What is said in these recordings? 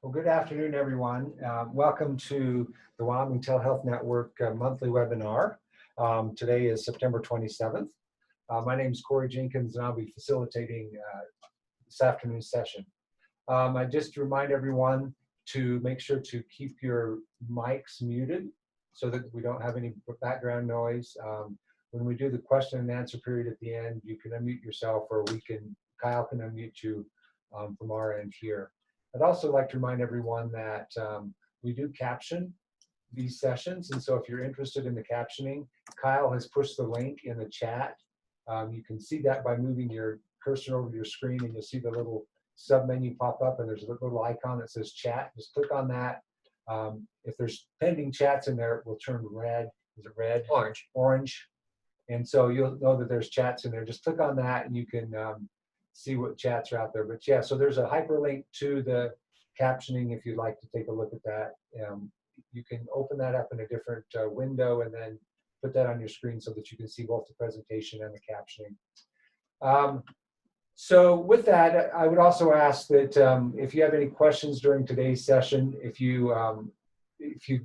Well, good afternoon, everyone. Welcome to the Wyoming Telehealth Network monthly webinar. Today is September 27th. My name is Corey Jenkins, and I'll be facilitating this afternoon's session. I just remind everyone to make sure to keep your mics muted so that we don't have any background noise. When we do the question and answer period at the end, you can unmute yourself, or Kyle can unmute you from our end here. I'd also like to remind everyone that we do caption these sessions, and so if you're interested in the captioning, Kyle has pushed the link in the chat. You can see that by moving your cursor over your screen, and you'll see the little sub-menu pop up, and there's a little icon that says chat. Just click on that. If there's pending chats in there, it will turn red. Is it red? Orange. Orange. And so you'll know that there's chats in there. Just click on that, and you can see what chats are out there. But yeah, so there's a hyperlink to the captioning if you'd like to take a look at that. You can open that up in a different window and then put that on your screen so that you can see both the presentation and the captioning. So with that, I would also ask that if you have any questions during today's session, if you'd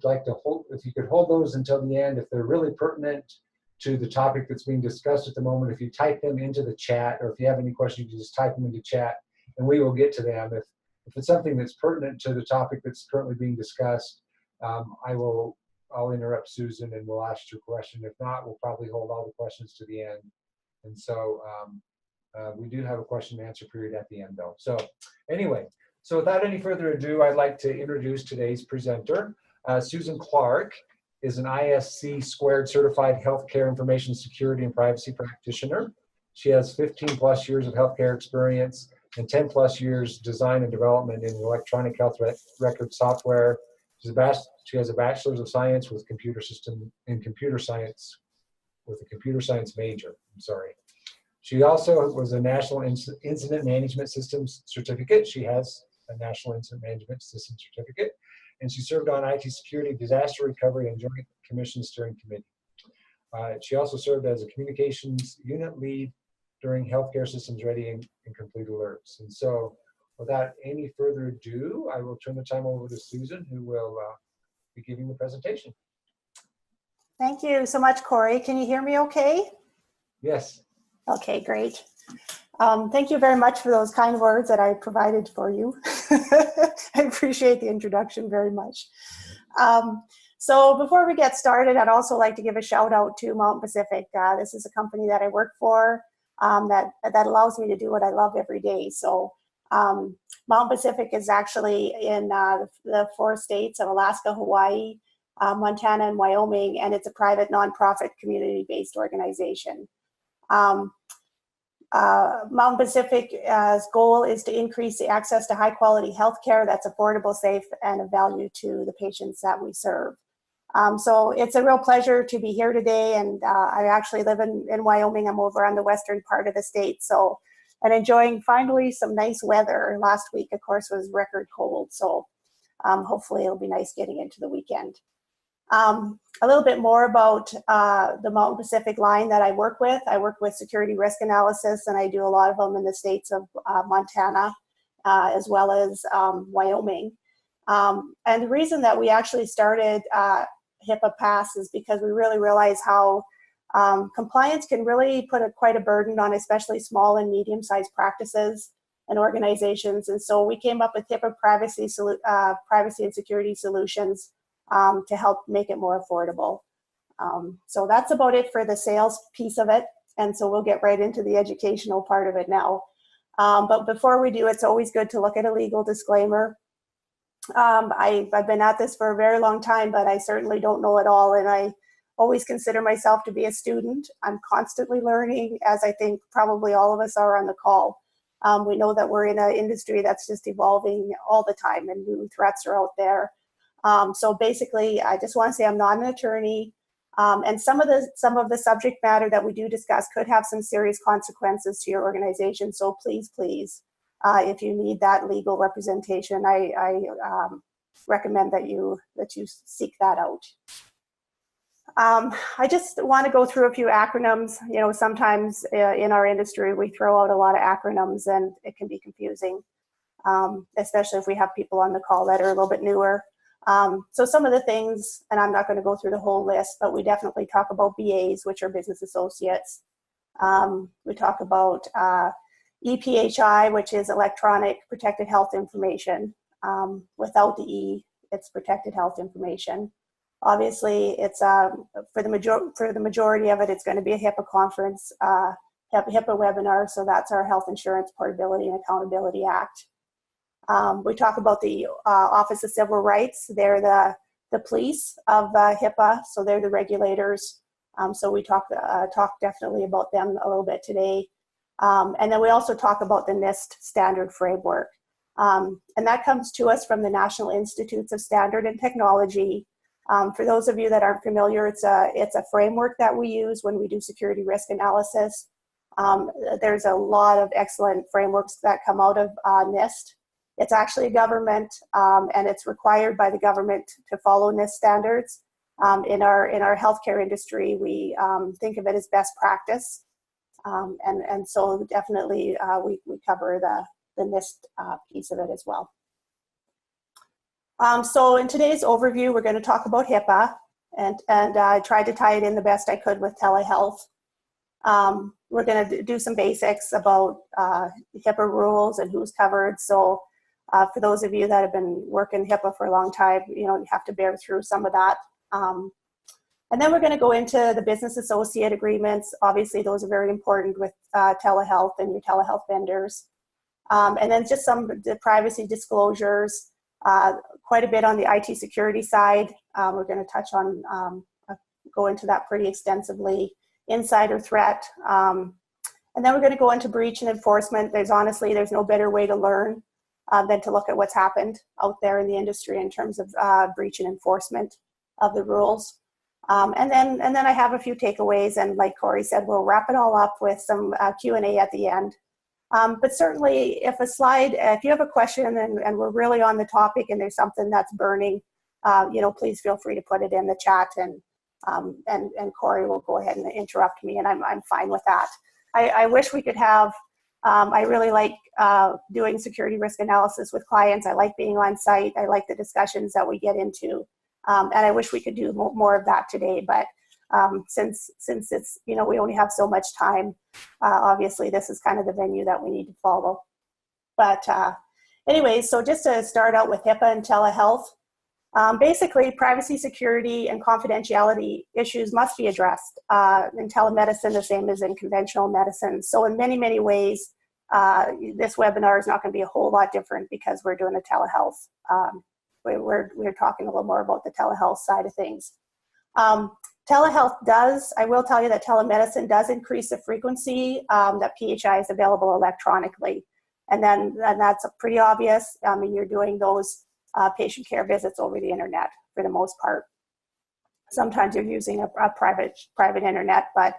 like to if you could hold those until the end, if they're really pertinent to the topic that's being discussed at the moment, if you type them into the chat, or if you have any questions, you just type them into chat and we will get to them. If it's something that's pertinent to the topic that's currently being discussed, I'll interrupt Susan and we'll ask your question. If not, we'll probably hold all the questions to the end. And so we do have a question and answer period at the end though. So anyway, so without any further ado, I'd like to introduce today's presenter. Susan Clark is an ISC squared certified healthcare information security and privacy practitioner. She has 15 plus years of healthcare experience and 10 plus years design and development in electronic health record software. She has a bachelor's of science with computer science with a computer science major. I'm sorry. She also was a National Incident Management Systems certificate. She has a National Incident Management Systems certificate. And she served on IT security, disaster recovery, and joint commission steering committee. She also served as a communications unit lead during healthcare systems ready and complete alerts. And so without any further ado, I will turn the time over to Susan, who will be giving the presentation. Thank you so much, Corey. Can you hear me okay? Yes. Okay, great. Thank you very much for those kind words that I provided for you. I appreciate the introduction very much. So before we get started, I'd also like to give a shout out to Mountain Pacific. This is a company that I work for that allows me to do what I love every day. So Mountain Pacific is actually in the 4 states of Alaska, Hawaii, Montana, and Wyoming, and it's a private nonprofit community-based organization. Mountain Pacific's goal is to increase the access to high-quality healthcare that's affordable, safe, and of value to the patients that we serve. So it's a real pleasure to be here today, and I actually live in Wyoming. I'm over on the western part of the state, so and enjoying finally some nice weather. Last week, of course, was record cold, so hopefully it'll be nice getting into the weekend. A little bit more about the Mountain Pacific line that I work with. I work with security risk analysis, and I do a lot of them in the states of Montana as well as Wyoming. And the reason that we actually started HIPAA Pass is because we really realize how compliance can really put quite a burden on especially small and medium-sized practices and organizations. And so we came up with HIPAA privacy and security solutions to help make it more affordable. So that's about it for the sales piece of it. And so we'll get right into the educational part of it now. But before we do, it's always good to look at a legal disclaimer. I've been at this for a very long time, but I certainly don't know it all. And I always consider myself to be a student. I'm constantly learning, as I think probably all of us are on the call. We know that we're in an industry that's just evolving all the time and new threats are out there. So basically, I just want to say I'm not an attorney, and some of the subject matter that we do discuss could have some serious consequences to your organization. So please, if you need that legal representation, I recommend that you seek that out. I just want to go through a few acronyms. You know, sometimes in our industry we throw out a lot of acronyms and it can be confusing. especially if we have people on the call that are a little bit newer. So some of the things, and I'm not going to go through the whole list, but we definitely talk about BAs, which are business associates. We talk about EPHI, which is electronic protected health information. Without the E, it's protected health information. Obviously, it's for the majority of it, it's going to be a HIPAA conference, HIPAA webinar. So that's our Health Insurance Portability and Accountability Act. We talk about the Office of Civil Rights. They're the police of HIPAA, so they're the regulators. So we talk definitely about them a little bit today. And then we also talk about the NIST standard framework. And that comes to us from the National Institutes of Standard and Technology. For those of you that aren't familiar, it's a framework that we use when we do security risk analysis. There's a lot of excellent frameworks that come out of NIST. It's actually a government, and it's required by the government to follow NIST standards. In our healthcare industry, we think of it as best practice, and so definitely we cover the NIST piece of it as well. So in today's overview, we're going to talk about HIPAA, and I tried to tie it in the best I could with telehealth. We're going to do some basics about HIPAA rules and who's covered. So for those of you that have been working HIPAA for a long time, you have to bear through some of that. And then we're going to go into the business associate agreements. Obviously, those are very important with telehealth and your telehealth vendors. And then just some of the privacy disclosures, quite a bit on the IT security side. We're going to touch on, go into that pretty extensively. Insider threat. And then we're going to go into breach and enforcement. There's no better way to learn than to look at what's happened out there in the industry in terms of breach and enforcement of the rules. And then I have a few takeaways, and like Corey said, we'll wrap it all up with some Q&A at the end. But certainly if you have a question and we're really on the topic and there's something that's burning, please feel free to put it in the chat, and Corey will go ahead and interrupt me, and I'm fine with that. I wish we could have, I really like doing security risk analysis with clients. I like being on site. I like the discussions that we get into. And I wish we could do more of that today, but since it's, we only have so much time, obviously this is kind of the venue that we need to follow. But anyways, so just to start out with HIPAA and telehealth, basically privacy, security, and confidentiality issues must be addressed in telemedicine, the same as in conventional medicine. So in many, many ways, this webinar is not going to be a whole lot different because we're doing a telehealth. We're talking a little more about the telehealth side of things. Telehealth I will tell you that telemedicine does increase the frequency that PHI is available electronically. And that's pretty obvious. I mean, you're doing those patient care visits over the internet for the most part. Sometimes you're using a private internet, but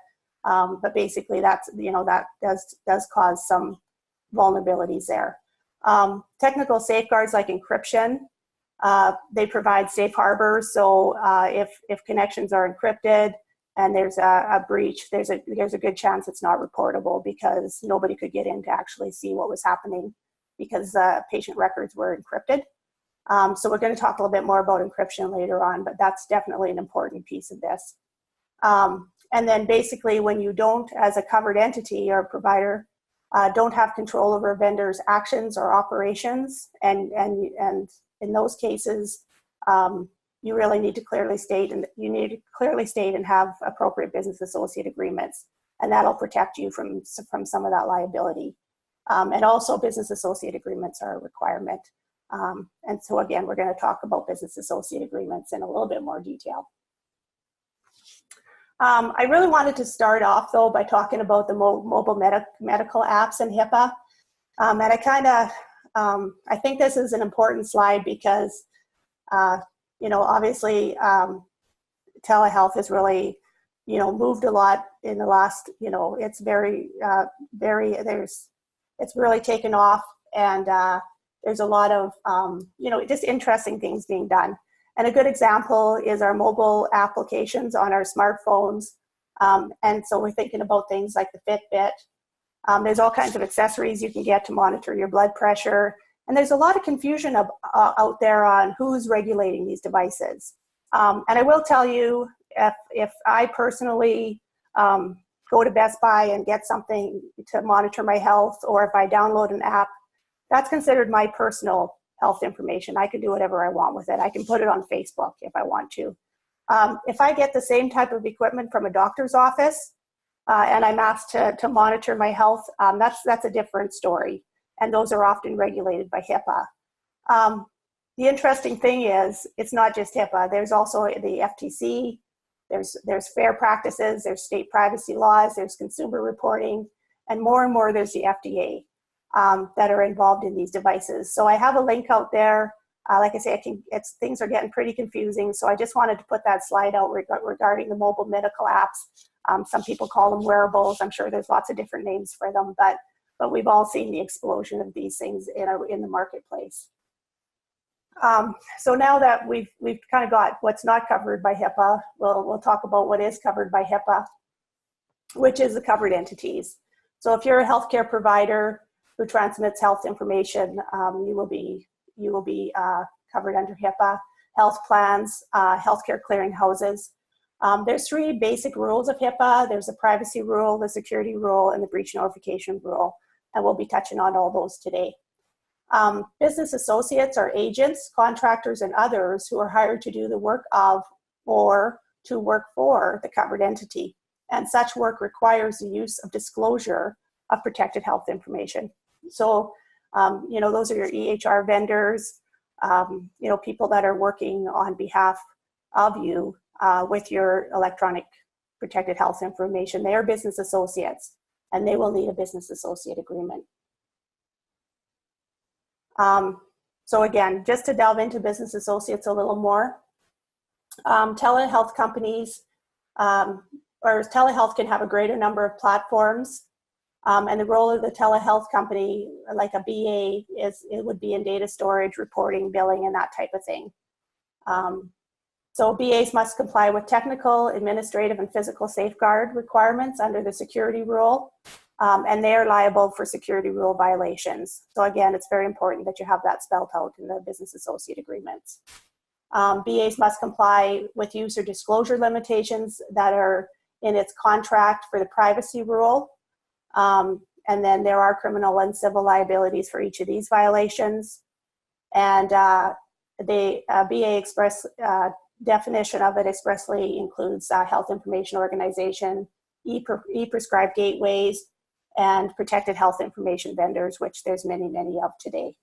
basically that's, that does cause some vulnerabilities there. Technical safeguards like encryption, they provide safe harbors. So if connections are encrypted and there's a breach, there's a good chance it's not reportable because nobody could get in to actually see what was happening because patient records were encrypted. So we're going to talk a little bit more about encryption later on, but that's definitely an important piece of this. And then basically when you don't, as a covered entity or provider, don't have control over a vendor's actions or operations, and in those cases, you really need to clearly state, and have appropriate business associate agreements, and that'll protect you from some of that liability. And also business associate agreements are a requirement. And so again, we're going to talk about business associate agreements in a little bit more detail. I really wanted to start off though by talking about the mobile medical apps and HIPAA. And I think this is an important slide because, obviously telehealth has really, moved a lot in the last, it's it's really taken off, and there's a lot of, just interesting things being done. And a good example is our mobile applications on our smartphones. And so we're thinking about things like the Fitbit. There's all kinds of accessories you can get to monitor your blood pressure. And there's a lot of confusion out there on who's regulating these devices. And I will tell you, if I personally go to Best Buy and get something to monitor my health, or if I download an app, that's considered my personal health information. I can do whatever I want with it. I can put it on Facebook if I want to. If I get the same type of equipment from a doctor's office and I'm asked to monitor my health, that's a different story. And those are often regulated by HIPAA. The interesting thing is, it's not just HIPAA. There's also the FTC. There's fair practices. There's state privacy laws. There's consumer reporting, and more there's the FDA that are involved in these devices. So I have a link out there. Like I say, things are getting pretty confusing. So I just wanted to put that slide out regarding the mobile medical apps. Some people call them wearables. I'm sure there's lots of different names for them, but we've all seen the explosion of these things in the marketplace. So now that we've kind of got what's not covered by HIPAA, we'll talk about what is covered by HIPAA, which is the covered entities. So if you're a healthcare provider who transmits health information, you will be covered under HIPAA. Health plans, healthcare clearinghouses. There's 3 basic rules of HIPAA. There's the privacy rule, the security rule, and the breach notification rule. And we'll be touching on all those today. Business associates are agents, contractors, and others who are hired to do the work of or to work for the covered entity. And such work requires the use of disclosure of protected health information. So, those are your EHR vendors, people that are working on behalf of you with your electronic protected health information. They are business associates, and they will need a business associate agreement. So again, just to delve into business associates a little more, telehealth companies, or telehealth can have a greater number of platforms, and the role of the telehealth company, like a BA, it would be in data storage, reporting, billing, and that type of thing. So BAs must comply with technical, administrative, and physical safeguard requirements under the security rule. And they are liable for security rule violations. So again, it's very important that you have that spelled out in the business associate agreements. BAs must comply with use or disclosure limitations that are in its contract for the privacy rule. And then there are criminal and civil liabilities for each of these violations. And the BA express definition of it expressly includes health information organization, e-prescribed gateways, and protected health information vendors, which there's many of today.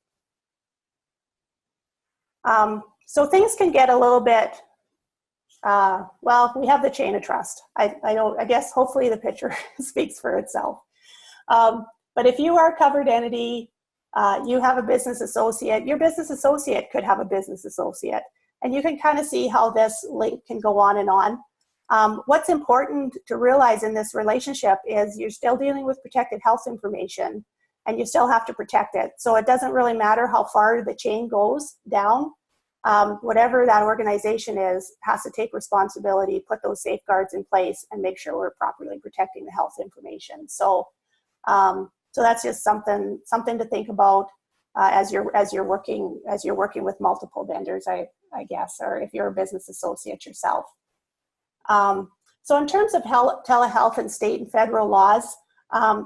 So things can get a little bit, well, we have the chain of trust. I guess hopefully the picture speaks for itself. But if you are a covered entity, you have a business associate, your business associate could have a business associate. And you can kind of see how this link can go on and on. What's important to realize in this relationship is you're still dealing with protected health information, and you still have to protect it. So it doesn't really matter how far the chain goes down. Whatever that organization is has to take responsibility, put those safeguards in place, and make sure we're properly protecting the health information. So, so that's just something to think about as you're working with multiple vendors, I guess, or if you're a business associate yourself. So in terms of telehealth and state and federal laws,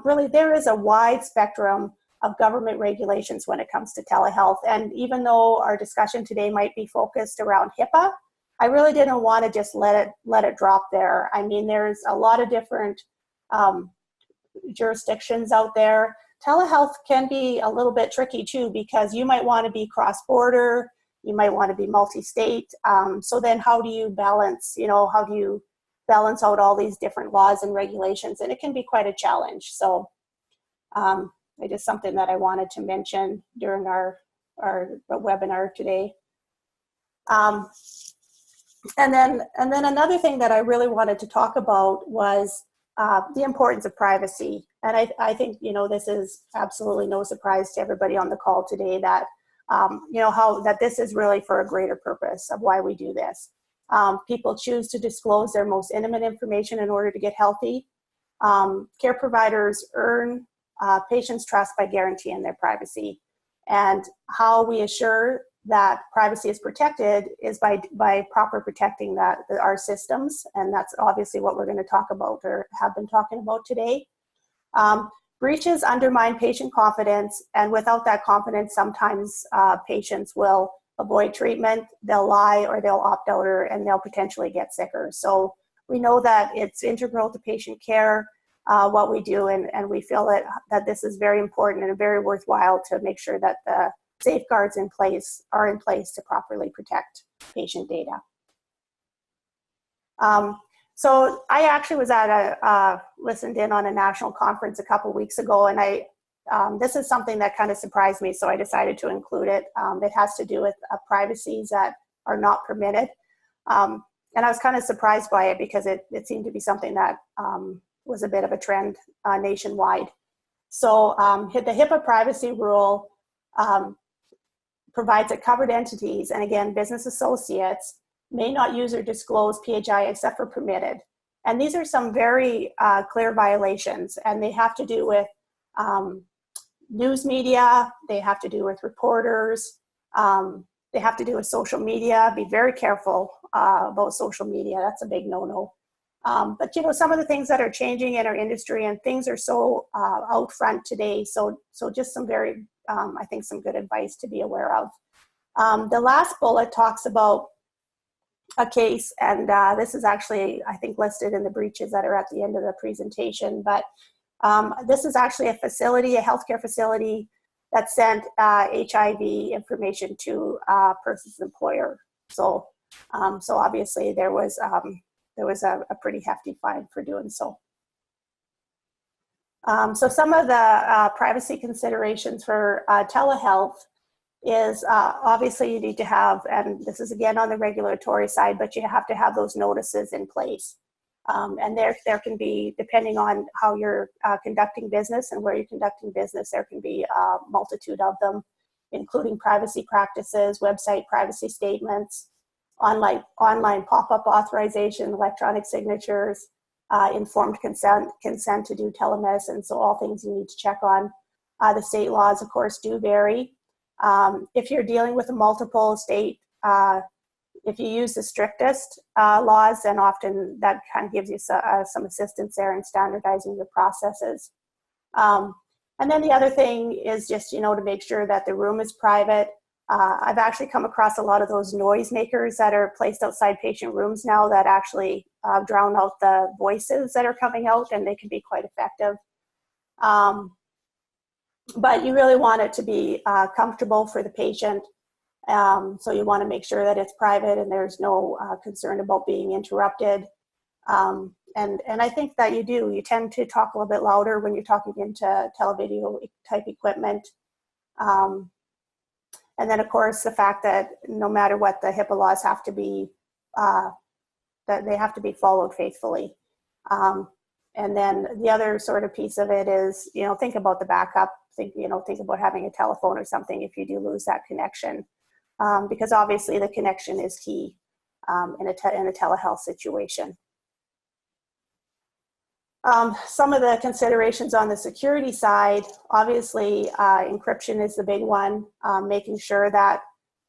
really there is a wide spectrum of government regulations when it comes to telehealth. And even though our discussion today might be focused around HIPAA, I really didn't want to just let it drop there. I mean, there's a lot of different jurisdictions out there. Telehealth can be a little bit tricky too, because you might want to be cross-border, you might want to be multi-state. So then how do you balance, how do you balance out all these different laws and regulations? And it can be quite a challenge. So it is something that I wanted to mention during our webinar today. And then another thing that I really wanted to talk about was the importance of privacy. And I think, this is absolutely no surprise to everybody on the call today that that this is really for a greater purpose of why we do this. People choose to disclose their most intimate information in order to get healthy. Care providers earn patients' trust by guaranteeing their privacy. And how we assure that privacy is protected is by proper protecting our systems. And that's obviously what we're going to talk about or have been talking about today. Breaches undermine patient confidence, and without that confidence, sometimes patients will avoid treatment, they'll lie, or they'll opt out, and they'll potentially get sicker. So we know that it's integral to patient care, what we do, and we feel that this is very important and very worthwhile to make sure that the safeguards are in place to properly protect patient data. So I actually was at listened in on a national conference a couple weeks ago, and this is something that kind of surprised me, so I decided to include it. It has to do with privacies that are not permitted. And I was kind of surprised by it because it seemed to be something that was a bit of a trend nationwide. So the HIPAA privacy rule provides that covered entities, and again, business associates, may not use or disclose PHI except for permitted. And these are some very clear violations, and they have to do with news media, they have to do with reporters, they have to do with social media. Be very careful about social media, that's a big no-no. But you know, some of the things that are changing in our industry, and things are so out front today, so just some very, I think some good advice to be aware of. The last bullet talks about a case, and this is actually, I think, listed in the breaches that are at the end of the presentation, but this is actually a facility, a healthcare facility that sent HIV information to a person's employer. So obviously there was a pretty hefty fine for doing so. So some of the privacy considerations for telehealth is obviously you need to have, and this is again on the regulatory side, but you have to have those notices in place. And there can be, depending on how you're conducting business and where you're conducting business, there can be a multitude of them, including privacy practices, website privacy statements, online pop-up authorization, electronic signatures, informed consent to do telemedicine, so all things you need to check on. The state laws, of course, do vary. If you're dealing with a multiple state, if you use the strictest laws, then often that kind of gives you some assistance there in standardizing your processes. And then the other thing is just, you know, to make sure that the room is private. I've actually come across a lot of those noise makers that are placed outside patient rooms now that actually drown out the voices that are coming out, and they can be quite effective. But you really want it to be comfortable for the patient. So you want to make sure that it's private and there's no concern about being interrupted. And I think that you tend to talk a little bit louder when you're talking into televideo type equipment. And then of course the fact that no matter what, the HIPAA laws have to be, that they have to be followed faithfully. And then the other sort of piece of it is, you know, think about the backup. Think about having a telephone or something if you do lose that connection, because obviously the connection is key in a telehealth situation. Some of the considerations on the security side, obviously encryption is the big one, making sure that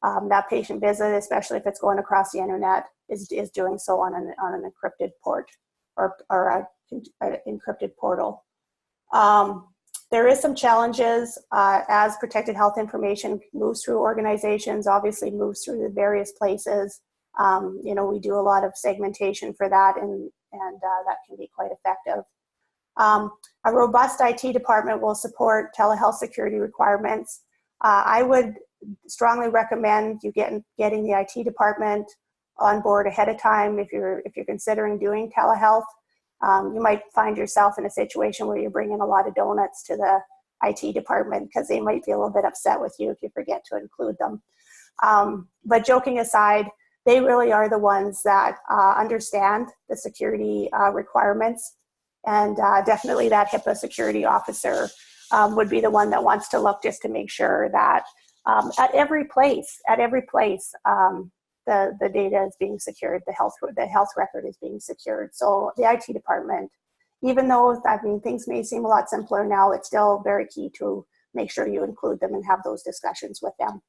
that patient visit, especially if it's going across the internet, is doing so on an encrypted port or an encrypted portal. There is some challenges as protected health information moves through organizations, obviously moves through the various places. You know, we do a lot of segmentation for that, and that can be quite effective. A robust IT department will support telehealth security requirements. I would strongly recommend you getting the IT department on board ahead of time if you're considering doing telehealth. You might find yourself in a situation where you're bringing a lot of donuts to the IT department because they might be a little bit upset with you if you forget to include them. But joking aside, they really are the ones that understand the security requirements, and definitely that HIPAA security officer would be the one that wants to look just to make sure that at every place, the data is being secured, the health record is being secured. So the IT department, even though, I mean, things may seem a lot simpler now, it's still very key to make sure you include them and have those discussions with them.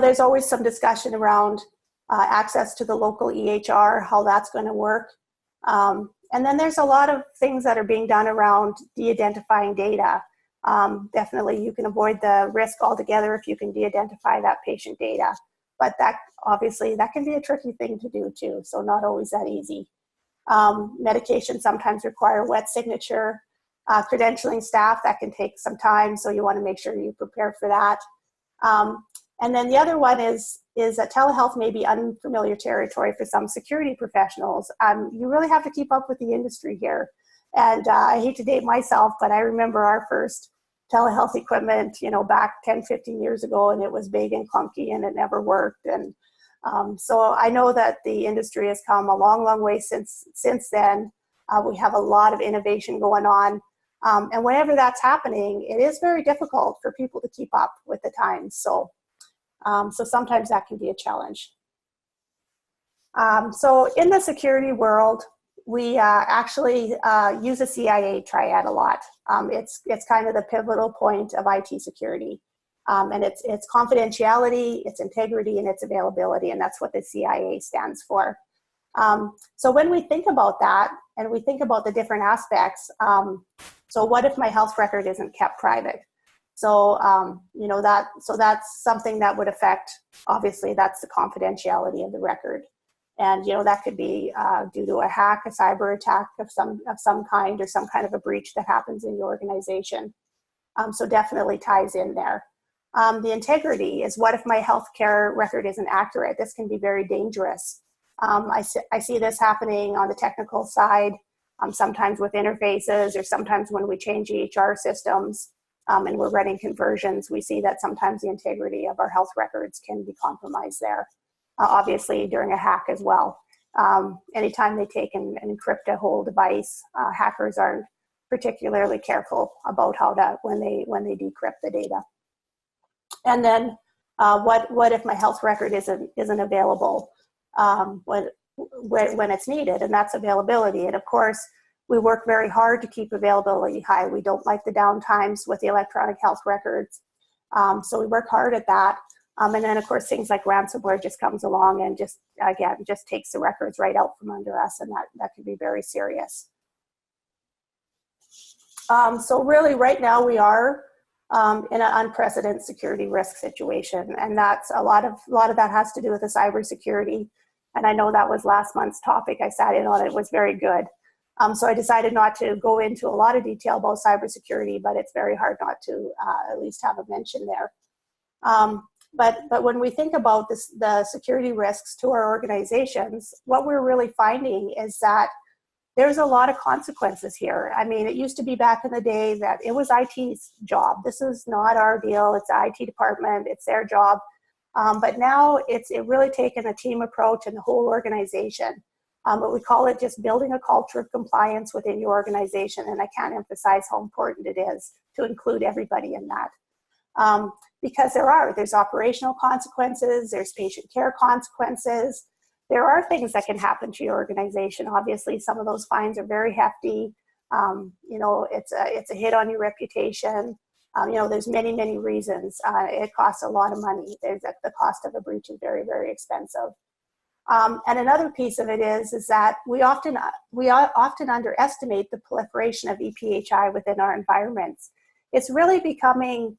There's always some discussion around access to the local EHR, how that's going to work. And then there's a lot of things that are being done around de-identifying data. Definitely you can avoid the risk altogether if you can de-identify that patient data. But that obviously that can be a tricky thing to do too, so not always that easy. Medications sometimes require wet signature. Credentialing staff, that can take some time, so you want to make sure you prepare for that. And then the other one is that telehealth may be unfamiliar territory for some security professionals. You really have to keep up with the industry here. And I hate to date myself, but I remember our first telehealth equipment, back 10, 15 years ago, and it was big and clunky and it never worked. And so I know that the industry has come a long, long way since then. We have a lot of innovation going on. And whenever that's happening, it is very difficult for people to keep up with the times. So sometimes that can be a challenge. So in the security world, we actually use a CIA triad a lot. It's kind of the pivotal point of IT security. And it's confidentiality, it's integrity, and it's availability, and that's what the CIA stands for. So when we think about that, and we think about the different aspects, so what if my health record isn't kept private? So, that's something that would affect, obviously, that's the confidentiality of the record. And, that could be due to a hack, a cyber attack of some kind, or some kind of a breach that happens in your organization. So definitely ties in there. The integrity is, what if my healthcare record isn't accurate? This can be very dangerous. I see this happening on the technical side, sometimes with interfaces, or sometimes when we change EHR systems and we're running conversions, we see that sometimes the integrity of our health records can be compromised there. Obviously during a hack as well. Anytime they take and encrypt a whole device, hackers aren't particularly careful about when they decrypt the data. And then what if my health record isn't available when it's needed, and that's availability. And of course, we work very hard to keep availability high. We don't like the downtimes with the electronic health records. So we work hard at that. And then of course, things like ransomware just comes along and just takes the records right out from under us, and that can be very serious. So really right now we are in an unprecedented security risk situation, and that's a lot of that has to do with the cybersecurity. And I know that was last month's topic. I sat in on it. It was very good. So I decided not to go into a lot of detail about cybersecurity, but it's very hard not to at least have a mention there. But when we think about the security risks to our organizations, what we're really finding is that there's a lot of consequences here. I mean, it used to be back in the day that it was IT's job. This is not our deal. It's the IT department. It's their job. But now it really taken a team approach in the whole organization. But we call it just building a culture of compliance within your organization. And I can't emphasize how important it is to include everybody in that. Because there's operational consequences, there's patient care consequences. There are things that can happen to your organization. Obviously, some of those fines are very hefty. It's a hit on your reputation. There's many, many reasons. It costs a lot of money. The cost of a breach is very, very expensive. And another piece of it is that we often underestimate the proliferation of EPHI within our environments. It's really becoming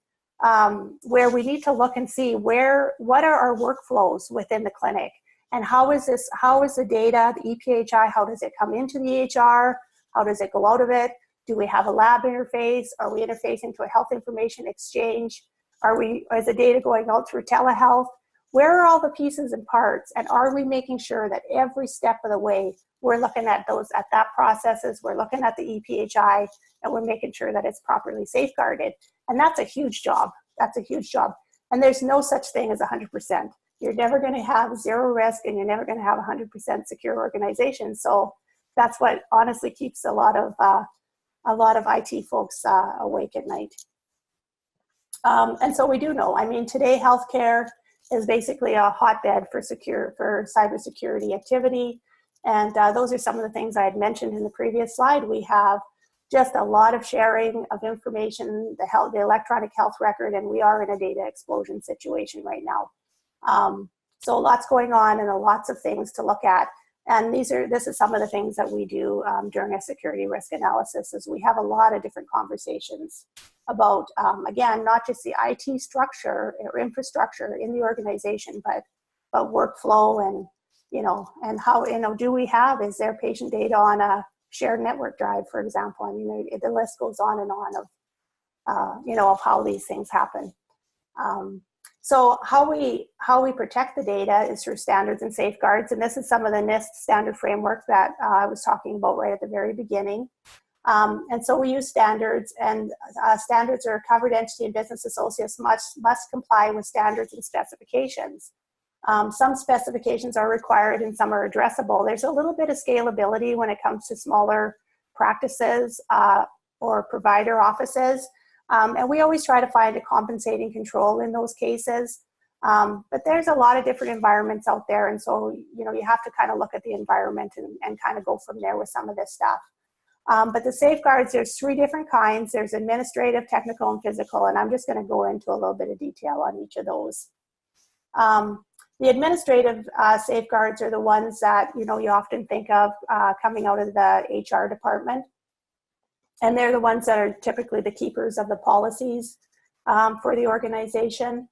where we need to look and see what are our workflows within the clinic, and how is the data, the EPHI, how does it come into the EHR? How does it go out of it? Do we have a lab interface? Are we interfacing to a health information exchange? Is the data going out through telehealth? Where are all the pieces and parts? And are we making sure that every step of the way we're looking at that processes, we're looking at the EPHI, and we're making sure that it's properly safeguarded? And that's a huge job. That's a huge job. And there's no such thing as 100%. You're never going to have zero risk, and you're never going to have 100% secure organization. So that's what honestly keeps a lot of IT folks awake at night. And so we do know. I mean, today healthcare is basically a hotbed for cybersecurity activity. And those are some of the things I had mentioned in the previous slide. We have just a lot of sharing of information, the electronic health record, and we are in a data explosion situation right now. So lots going on and lots of things to look at. And this is some of the things that we do during a security risk analysis, is we have a lot of different conversations about, again, not just the IT structure or infrastructure in the organization, but workflow and, and how, is there patient data on a shared network drive, for example? I mean, the list goes on and on of how these things happen. So how we protect the data is through standards and safeguards, and this is some of the NIST standard framework that I was talking about right at the very beginning. And so we use standards, and standards are covered entity and business associates must comply with standards and specifications. Some specifications are required and some are addressable. There's a little bit of scalability when it comes to smaller practices or provider offices. And we always try to find a compensating control in those cases. But there's a lot of different environments out there. And so, you have to kind of look at the environment and kind of go from there with some of this stuff. But the safeguards, there's 3 different kinds. There's administrative, technical, and physical. And I'm just going to go into a little bit of detail on each of those. The administrative safeguards are the ones that, you often think of coming out of the HR department. And they're the ones that are typically the keepers of the policies for the organization.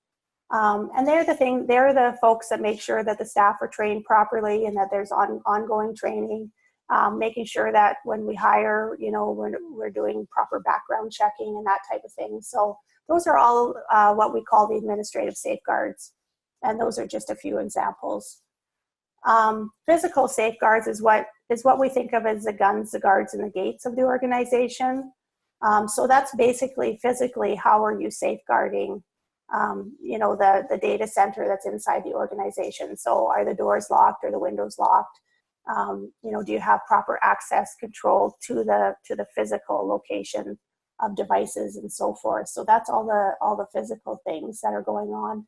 And they're the folks that make sure that the staff are trained properly and that there's ongoing training, making sure that when we hire, we're doing proper background checking and that type of thing. So those are all what we call the administrative safeguards. And those are just a few examples. Physical safeguards is what we think of as the guns, the guards, and the gates of the organization. So that's basically physically, how are you safeguarding, the data center that's inside the organization? So are the doors locked or the windows locked? Do you have proper access control to the physical location of devices and so forth? So that's all the physical things that are going on.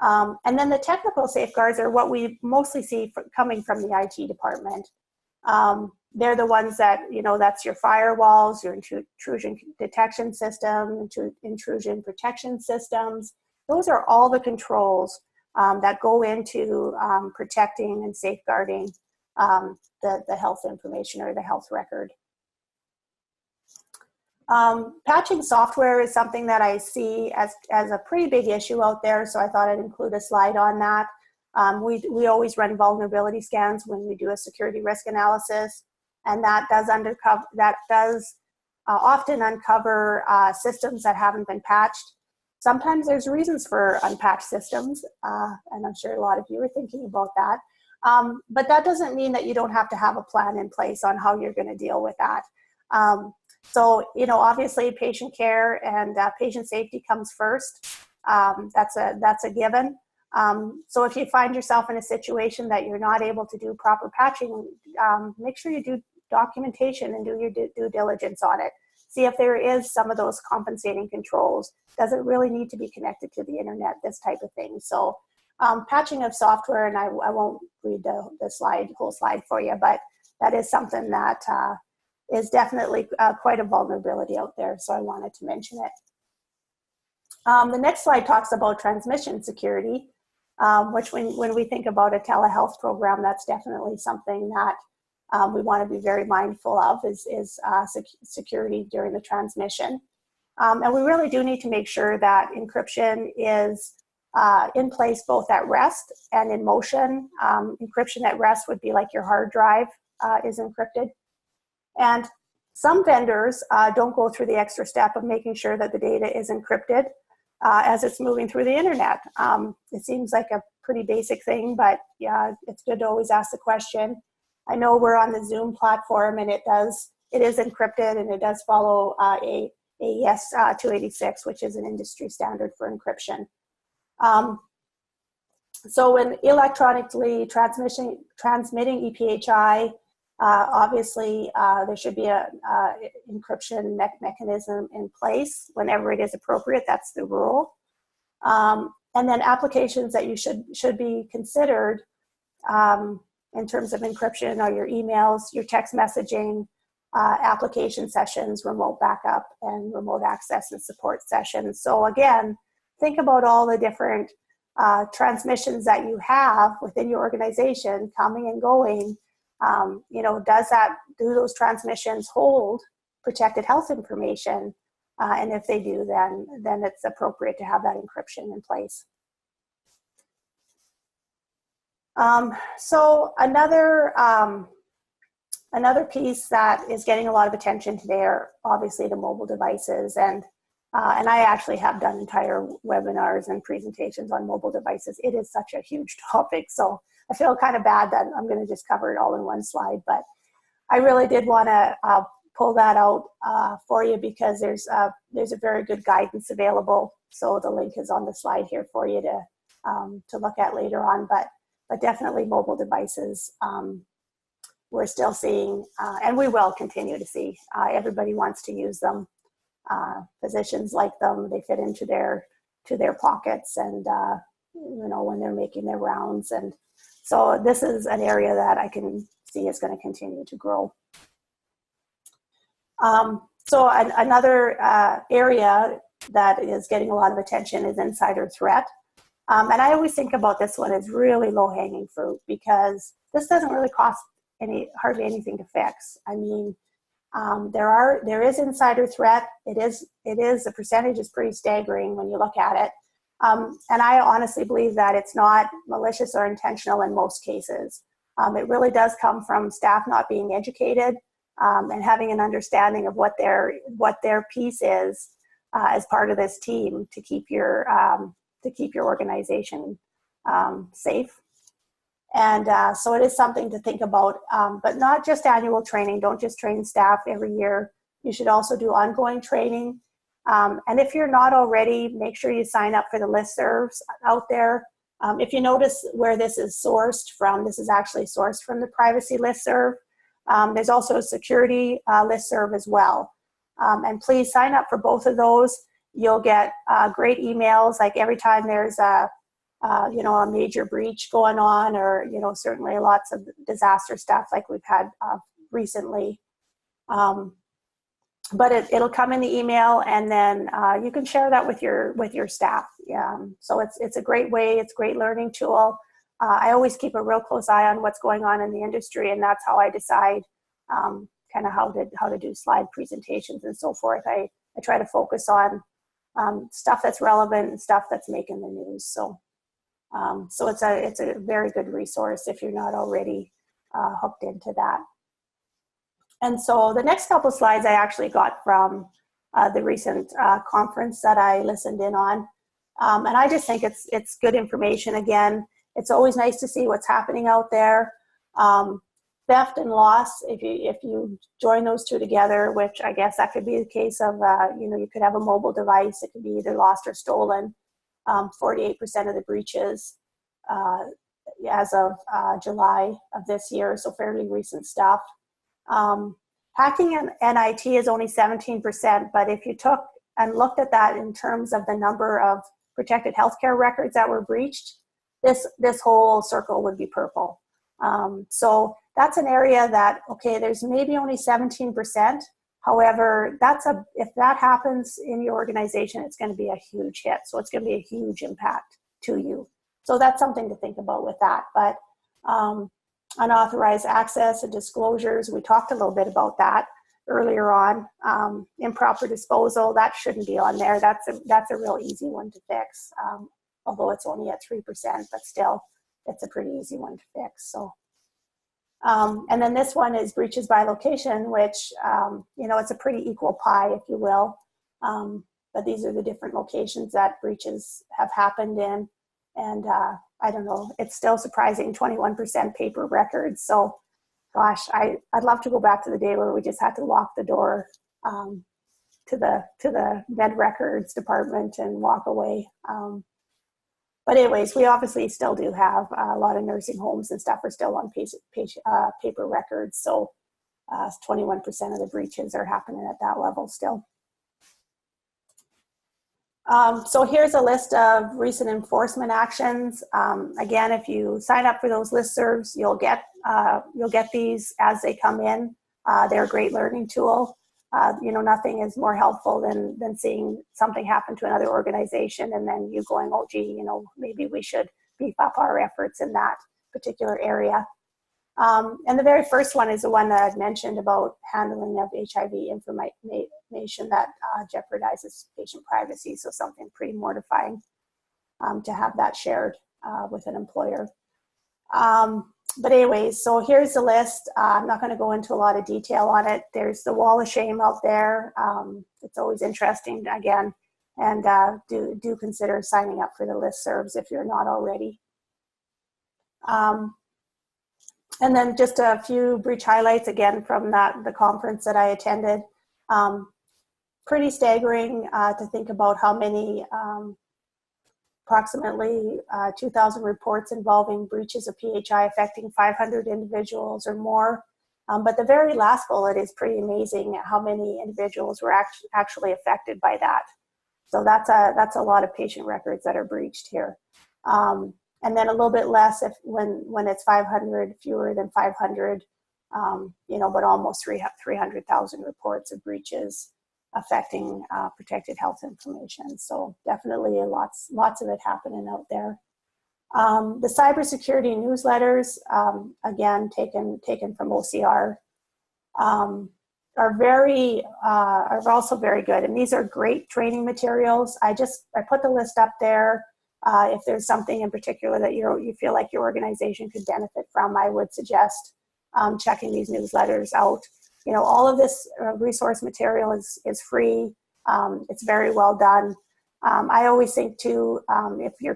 And then the technical safeguards are what we mostly see coming from the IT department. They're the ones that, that's your firewalls, your intrusion detection system, intrusion protection systems. Those are all the controls that go into protecting and safeguarding the health information or the health record. Patching software is something that I see as a pretty big issue out there, so I thought I'd include a slide on that. We always run vulnerability scans when we do a security risk analysis, and that does often uncover systems that haven't been patched. Sometimes there's reasons for unpatched systems, and I'm sure a lot of you are thinking about that. But that doesn't mean that you don't have to have a plan in place on how you're going to deal with that. So, obviously patient care and patient safety comes first. That's a given. So if you find yourself in a situation that you're not able to do proper patching, make sure you do documentation and do your due diligence on it. See if there is some of those compensating controls. Does it really need to be connected to the internet, this type of thing? So patching of software, and I won't read the whole slide for you, but that is something that is definitely quite a vulnerability out there, so I wanted to mention it. The next slide talks about transmission security, which when we think about a telehealth program, that's definitely something that we want to be very mindful of is security during the transmission. And we really do need to make sure that encryption is in place both at rest and in motion. Encryption at rest would be like your hard drive is encrypted. And some vendors don't go through the extra step of making sure that the data is encrypted as it's moving through the internet. It seems like a pretty basic thing, but yeah, it's good to always ask the question. I know we're on the Zoom platform, and it is encrypted, and it does follow AES 286, which is an industry standard for encryption. So when electronically transmitting EPHI, obviously, there should be a encryption mechanism in place whenever it is appropriate. That's the rule. And then applications that you should be considered in terms of encryption are your emails, your text messaging, application sessions, remote backup, and remote access and support sessions. So again, think about all the different transmissions that you have within your organization coming and going. You know, do those transmissions hold protected health information? And if they do, then it's appropriate to have that encryption in place. So another piece that is getting a lot of attention today are obviously the mobile devices, and I actually have done entire webinars and presentations on mobile devices. It is such a huge topic, so I feel kind of bad that I'm going to just cover it all in one slide, but I really did want to pull that out for you because there's a very good guidance available. So the link is on the slide here for you to look at later on, but definitely mobile devices. We're still seeing, and we will continue to see, everybody wants to use them. Physicians like them, they fit into their pockets, and you know, when they're making their rounds. And so this is an area that I can see is going to continue to grow. So another area that is getting a lot of attention is insider threat. And I always think about this one as really low-hanging fruit because this doesn't really cost hardly anything to fix. I mean, there is insider threat. The percentage is pretty staggering when you look at it. And I honestly believe that it's not malicious or intentional in most cases. It really does come from staff not being educated and having an understanding of what their piece is as part of this team to keep your organization safe. And so it is something to think about, but not just annual training. Don't just train staff every year. You should also do ongoing training. And if you're not already, make sure you sign up for the listservs out there. If you notice where this is sourced from, this is actually sourced from the privacy listserv. There's also a security listserv as well. And please sign up for both of those. You'll get great emails, like every time there's a major breach going on, or, you know, certainly lots of disaster stuff like we've had recently. But it'll come in the email, and then you can share that with your staff. So it's a great way. It's a great learning tool. I always keep a real close eye on what's going on in the industry, and that's how I decide kind of how to do slide presentations and so forth. I try to focus on stuff that's relevant and stuff that's making the news. So it's a very good resource if you're not already hooked into that. And so the next couple of slides I actually got from the recent conference that I listened in on. And I just think it's good information. Again, it's always nice to see what's happening out there. Theft and loss, if you join those two together, which I guess that could be the case of, you could have a mobile device, it could be either lost or stolen. 48% of the breaches as of July of this year, so fairly recent stuff. Hacking and NIT is only 17%, but if you took and looked at that in terms of the number of protected healthcare records that were breached, this whole circle would be purple. So that's an area that, okay, there's maybe only 17%. However, if that happens in your organization, it's going to be a huge hit. So it's going to be a huge impact to you. So that's something to think about with that. But unauthorized access and disclosures, we talked a little bit about that earlier on. Improper disposal, that shouldn't be on there. That's a real easy one to fix, although it's only at 3%, but still, it's a pretty easy one to fix. So. And then this one is breaches by location, which, it's a pretty equal pie, if you will. But these are the different locations that breaches have happened in. And I don't know, it's still surprising, 21% paper records. So, gosh, I'd love to go back to the day where we just had to lock the door to the med records department and walk away. But anyways, we obviously still do have a lot of nursing homes and stuff are still on paper records. So 21% of the breaches are happening at that level still. So here's a list of recent enforcement actions. Again, if you sign up for those listservs, you'll get these as they come in. They're a great learning tool. Nothing is more helpful than seeing something happen to another organization and then you going, oh, gee, maybe we should beef up our efforts in that particular area. And the very first one is the one that I've mentioned about handling of HIV information that jeopardizes patient privacy. So something pretty mortifying to have that shared with an employer. But anyways, so here's the list. I'm not going to go into a lot of detail on it. There's the wall of shame out there. It's always interesting, again, and do consider signing up for the listservs if you're not already. And then just a few breach highlights, again, from the conference that I attended. Pretty staggering to think about how many approximately 2,000 reports involving breaches of PHI affecting 500 individuals or more. But the very last bullet is pretty amazing how many individuals were actually affected by that. So that's a lot of patient records that are breached here. And then a little bit less when it's 500, fewer than 500, but almost 300,000 reports of breaches affecting protected health information. So definitely lots of it happening out there. The cybersecurity newsletters, again, taken from OCR, are also very good. And these are great training materials. I put the list up there. If there's something in particular that you feel like your organization could benefit from, I would suggest checking these newsletters out. All of this resource material is free. It's very well done. I always think too,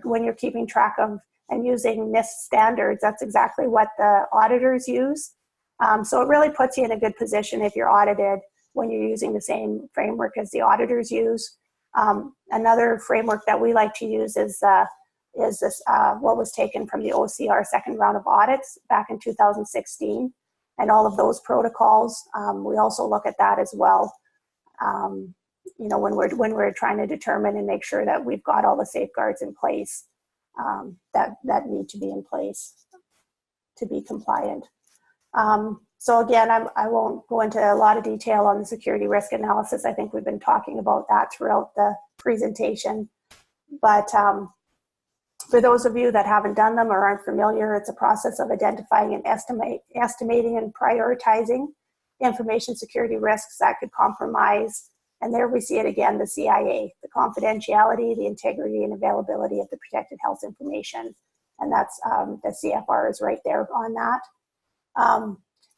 when you're keeping track of and using NIST standards, that's exactly what the auditors use. So it really puts you in a good position if you're audited when you're using the same framework as the auditors use. Another framework that we like to use is this what was taken from the OCR second round of audits back in 2016, and all of those protocols. We also look at that as well. When we're trying to determine and make sure that we've got all the safeguards in place that need to be in place to be compliant. So again, I won't go into a lot of detail on the security risk analysis. I think we've been talking about that throughout the presentation. But for those of you that haven't done them or aren't familiar, it's a process of identifying and estimating and prioritizing information security risks that could compromise. And there we see it again, the CIA, the confidentiality, the integrity and availability of the protected health information. And that's the CFR is right there on that.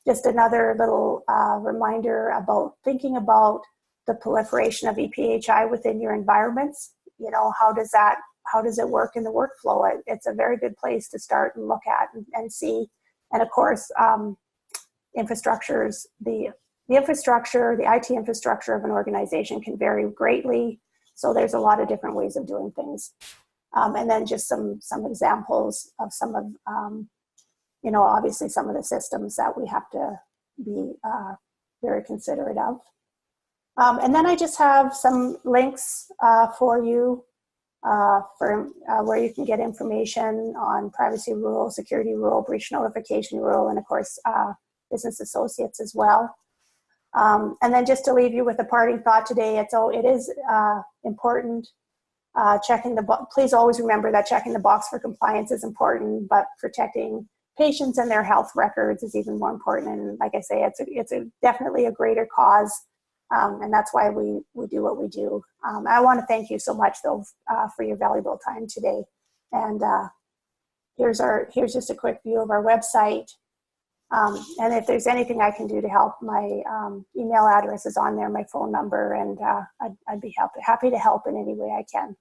Just another little reminder about thinking about the proliferation of ePHI within your environments. How does it work in the workflow? It's a very good place to start and look at and see. And of course, infrastructures, the infrastructure, the IT infrastructure of an organization can vary greatly. So there's a lot of different ways of doing things. And then just some examples of some of obviously some of the systems that we have to be very considerate of. And then I just have some links for you where you can get information on privacy rule, security rule, breach notification rule, and of course, business associates as well. And then just to leave you with a parting thought today, it is important please always remember that checking the box for compliance is important, but protecting patients and their health records is even more important. And like I say, it's definitely a greater cause, and that's why we do what we do. I want to thank you so much, though, for your valuable time today. And here's just a quick view of our website. And if there's anything I can do to help, my email address is on there, my phone number, and I'd be happy to help in any way I can.